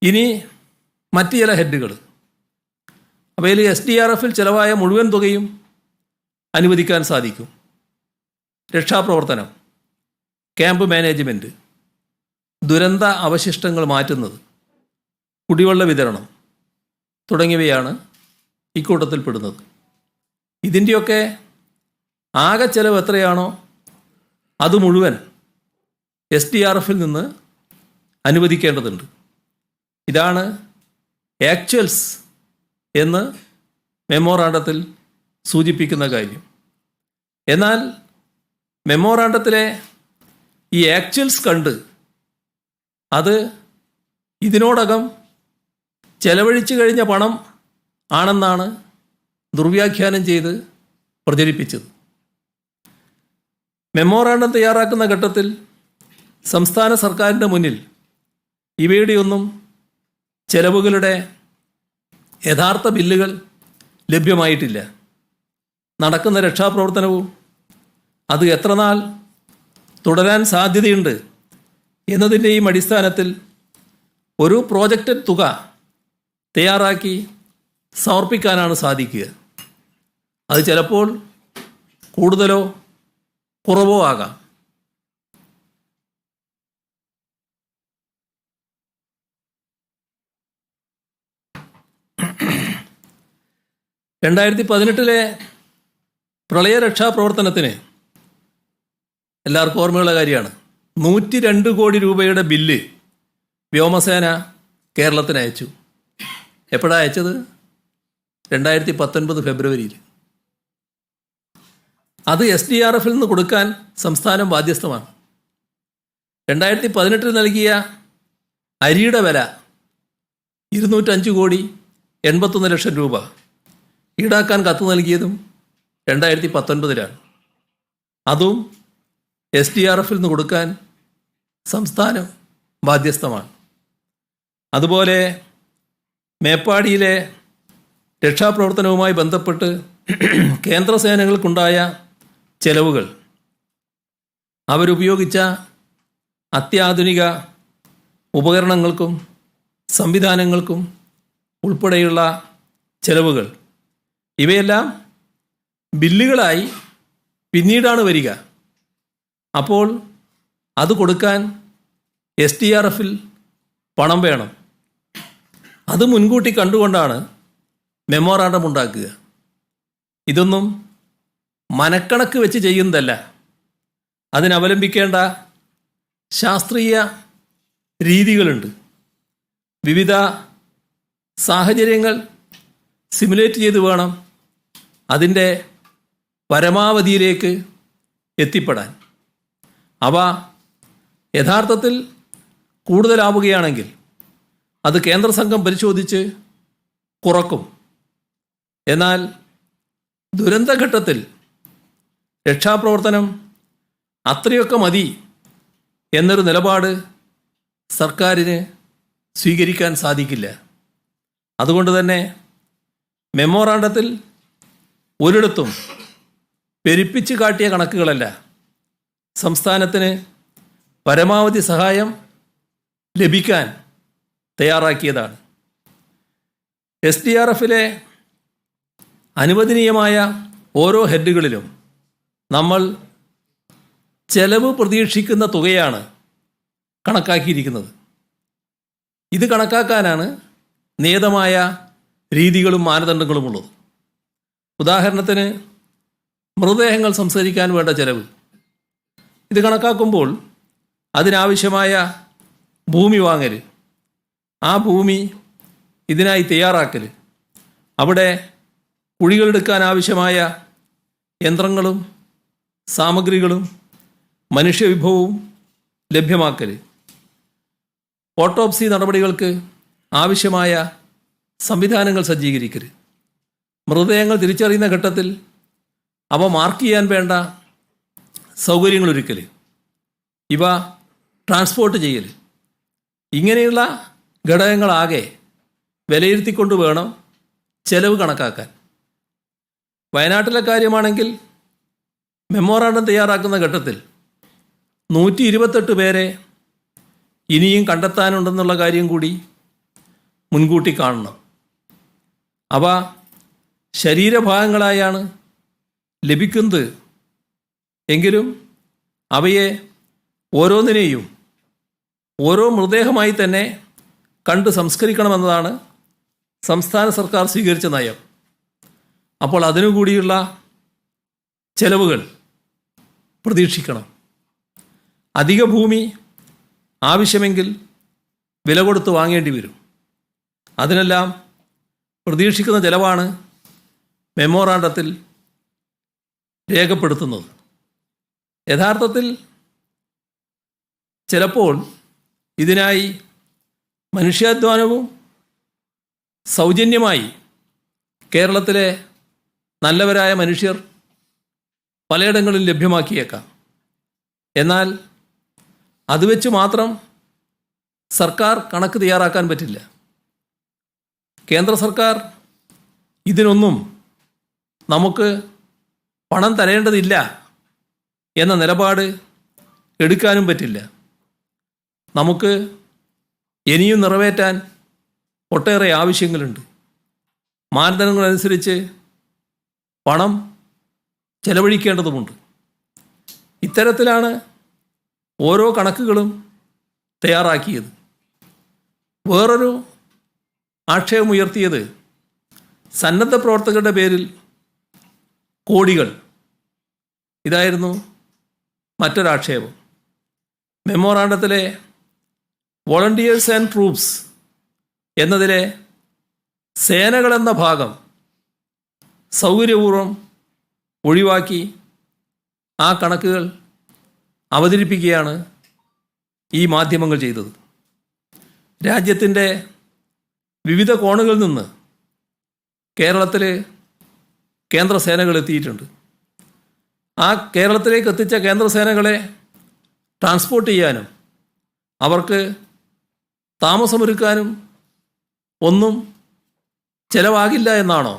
ഇനി മറ്റ് ചില ഹെഡുകൾ. അവയിൽ SDRF-ൽ ചിലവായ മുഴുവൻ തുകയും അനുവദിക്കാൻ സാധിക്കും. രക്ഷാപ്രവർത്തനം, ക്യാമ്പ് മാനേജ്മെൻറ്റ്, ദുരന്ത അവശിഷ്ടങ്ങൾ മാറ്റുന്നത്, കുടിവെള്ള വിതരണം തുടങ്ങിയവയാണ് ഇക്കൂട്ടത്തിൽപ്പെടുന്നത്. ഇതിൻ്റെയൊക്കെ ആകെ ചെലവ് എത്രയാണോ അത് മുഴുവൻ SDRF-ൽ നിന്ന് അനുവദിക്കേണ്ടതുണ്ട്. ഇതാണ് ആക്ച്വൽസ് എന്ന് മെമ്മോറാണ്ടത്തിൽ സൂചിപ്പിക്കുന്ന കാര്യം. എന്നാൽ മെമ്മോറാണ്ടത്തിലെ ഈ ആക്ച്വൽസ് കണ്ട് അത് ഇതിനോടകം ചെലവഴിച്ചു കഴിഞ്ഞ പണം ആണെന്നാണ് ദുർവ്യാഖ്യാനം ചെയ്ത് പ്രചരിപ്പിച്ചത്. മെമ്മോറാണ്ടം തയ്യാറാക്കുന്ന ഘട്ടത്തിൽ സംസ്ഥാന സർക്കാരിൻ്റെ മുന്നിൽ ഇവയുടെയൊന്നും ചെലവുകളുടെ യഥാർത്ഥ ബില്ലുകൾ ലഭ്യമായിട്ടില്ല. നടക്കുന്ന രക്ഷാപ്രവർത്തനവും അത് എത്ര നാൾ തുടരാൻ സാധ്യതയുണ്ട് എന്നതിൻ്റെയും അടിസ്ഥാനത്തിൽ ഒരു പ്രോജക്റ്റ് തുക തയ്യാറാക്കി സമർപ്പിക്കാനാണ് സാധിക്കുക. അത് ചിലപ്പോൾ കൂടുതലോ കുറവോ ആകാം. രണ്ടായിരത്തി 2018 പ്രളയ രക്ഷാപ്രവർത്തനത്തിന് എല്ലാവർക്കും ഓർമ്മയുള്ള കാര്യമാണ്. 102 കോടി രൂപയുടെ ബില്ല് വ്യോമസേന കേരളത്തിന് അയച്ചു. എപ്പോഴാണ് അയച്ചത്? 2019 ഫെബ്രുവരിയിൽ. അത് SDRF-ൽ നിന്ന് കൊടുക്കാൻ സംസ്ഥാനം ബാധ്യസ്ഥമാണ്. 2018 നൽകിയ അരിയുടെ വില 205 കോടി 81 ലക്ഷം രൂപ. ഈടാക്കാൻ കത്ത് നൽകിയതും 2019-ലാണ്. അതും SDRF-ൽ നിന്ന് കൊടുക്കാൻ സംസ്ഥാനം ബാധ്യസ്ഥമാണ്. അതുപോലെ മേപ്പാടിയിലെ രക്ഷാപ്രവർത്തനവുമായി ബന്ധപ്പെട്ട് കേന്ദ്ര സേനകൾക്കുണ്ടായ ചെലവുകൾ, അവരുപയോഗിച്ച അത്യാധുനിക ഉപകരണങ്ങൾക്കും സംവിധാനങ്ങൾക്കും ഉൾപ്പെടെയുള്ള ചെലവുകൾ, ഇവയെല്ലാം ബില്ലുകളായി പിന്നീടാണ് വരിക. അപ്പോൾ അത് കൊടുക്കാൻ SDRF-ൽ പണം വേണം. അത് മുൻകൂട്ടി കണ്ടുകൊണ്ടാണ് മെമ്മോറാണ്ടം ഉണ്ടാക്കുക. ഇതൊന്നും മനക്കണക്ക് വെച്ച് ചെയ്യുന്നതല്ല. അതിനവലംബിക്കേണ്ട ശാസ്ത്രീയ രീതികളുണ്ട്. വിവിധ സാഹചര്യങ്ങൾ സിമുലേറ്റ് ചെയ്ത് വേണം അതിൻ്റെ പരമാവധിയിലേക്ക് എത്തിപ്പെടാൻ. അവ യഥാർത്ഥത്തിൽ കൂടുതലാവുകയാണെങ്കിൽ അത് കേന്ദ്ര സംഘം പരിശോധിച്ച് കുറക്കും. എന്നാൽ ദുരന്തഘട്ടത്തിൽ രക്ഷാപ്രവർത്തനം അത്രയൊക്കെ മതി എന്നൊരു നിലപാട് സർക്കാരിന് സ്വീകരിക്കാൻ സാധിക്കില്ല. അതുകൊണ്ട് തന്നെ മെമ്മോറാണ്ടത്തിൽ ഒരിടത്തും പെരുപ്പിച്ച് കാട്ടിയ കണക്കുകളല്ല, സംസ്ഥാനത്തിന് പരമാവധി സഹായം ലഭിക്കാൻ തയ്യാറാക്കിയതാണ്. SDRF-ലെ അനുവദനീയമായ ഓരോ ഹെഡുകളിലും നമ്മൾ ചെലവ് പ്രതീക്ഷിക്കുന്ന തുകയാണ് കണക്കാക്കിയിരിക്കുന്നത്. ഇത് കണക്കാക്കാനാണ് നിയതമായ രീതികളും മാനദണ്ഡങ്ങളും ഉള്ളത്. ഉദാഹരണത്തിന് മൃതദേഹങ്ങൾ സംസ്കരിക്കാൻ വേണ്ട ചെലവ്. ഇത് കണക്കാക്കുമ്പോൾ അതിനാവശ്യമായ ഭൂമി വാങ്ങൽ, ആ ഭൂമി ഇതിനായി തയ്യാറാക്കൽ, അവിടെ കുഴികളെടുക്കാൻ ആവശ്യമായ യന്ത്രങ്ങളും സാമഗ്രികളും മനുഷ്യവിഭവവും ലഭ്യമാക്കൽ, ഓട്ടോപ്സി നടപടികൾക്ക് ആവശ്യമായ സംവിധാനങ്ങൾ സജ്ജീകരിക്കൽ, മൃതദേഹങ്ങൾ തിരിച്ചറിയുന്ന ഘട്ടത്തിൽ അവ മാർക്ക് ചെയ്യാൻ വേണ്ട സൗകര്യങ്ങളൊരുക്കൽ, ഇവ ട്രാൻസ്പോർട്ട് ചെയ്യൽ, ഇങ്ങനെയുള്ള ഘടകങ്ങളാകെ വിലയിരുത്തിക്കൊണ്ട് വേണം ചെലവ് കണക്കാക്കാൻ. വയനാട്ടിലെ കാര്യമാണെങ്കിൽ മെമ്മോറാണ്ടം തയ്യാറാക്കുന്ന ഘട്ടത്തിൽ 128 പേരെ ഇനിയും കണ്ടെത്താനുണ്ടെന്നുള്ള കാര്യം കൂടി മുൻകൂട്ടി കാണണം. അവ ശരീരഭാഗങ്ങളായാണ് ലഭിക്കുന്നത് എങ്കിലും അവയെ ഓരോന്നിനെയും ഓരോ മൃതദേഹമായി തന്നെ കണ്ട് സംസ്കരിക്കണമെന്നതാണ് സംസ്ഥാന സർക്കാർ സ്വീകരിച്ച നയം. അപ്പോൾ അതിനുകൂടിയുള്ള ചെലവുകൾ പ്രതീക്ഷിക്കണം. അധിക ഭൂമി ആവശ്യമെങ്കിൽ വില കൊടുത്ത് വാങ്ങേണ്ടി വരും. അതിനെല്ലാം പ്രതീക്ഷിക്കുന്ന ചെലവാണ് മെമ്മോറാണ്ടത്തിൽ രേഖപ്പെടുത്തുന്നത്. യഥാർത്ഥത്തിൽ ചിലപ്പോൾ ഇതിനായി മനുഷ്യാധ്വാനവും സൗജന്യമായി കേരളത്തിലെ നല്ലവരായ മനുഷ്യർ പലയിടങ്ങളിൽ ലഭ്യമാക്കിയേക്കാം. എന്നാൽ അത് വെച്ച് മാത്രം സർക്കാർ കണക്ക് തയ്യാറാക്കാൻ പറ്റില്ല. കേന്ദ്ര സർക്കാർ ഇതിനൊന്നും നമുക്ക് പണം തരേണ്ടതില്ല എന്ന നിലപാട് എടുക്കാനും പറ്റില്ല. നമുക്ക് ഇനിയും നിറവേറ്റാൻ ഒട്ടേറെ ആവശ്യങ്ങളുണ്ട്. മാനദണ്ഡങ്ങളനുസരിച്ച് പണം ചെലവഴിക്കേണ്ടതുമുണ്ട്. ഇത്തരത്തിലാണ് ഓരോ കണക്കുകളും തയ്യാറാക്കിയത്. വേറൊരു ആക്ഷേപമുയർത്തിയത് സന്നദ്ധ പ്രവർത്തകരുടെ പേരിൽ കോടികൾ, ഇതായിരുന്നു മറ്റൊരാക്ഷേപം. മെമ്മോറാണ്ടത്തിലെ വോളണ്ടിയേഴ്സ് ആൻഡ് ട്രൂപ്സ് എന്നതിലെ സേനകളെന്ന ഭാഗം സൗകര്യപൂർവ്വം ഒഴിവാക്കി ആ കണക്കുകൾ അവതരിപ്പിക്കുകയാണ് ഈ മാധ്യമങ്ങൾ ചെയ്തത്. രാജ്യത്തിൻ്റെ വിവിധ കോണുകളിൽ നിന്ന് കേരളത്തിൽ കേന്ദ്ര സേനകൾ എത്തിയിട്ടുണ്ട്. ആ കേരളത്തിലേക്ക് എത്തിച്ച കേന്ദ്ര സേനകളെ ട്രാൻസ്പോർട്ട് ചെയ്യാനും അവർക്ക് താമസമൊരുക്കാനും ഒന്നും ചെലവാകില്ല എന്നാണോ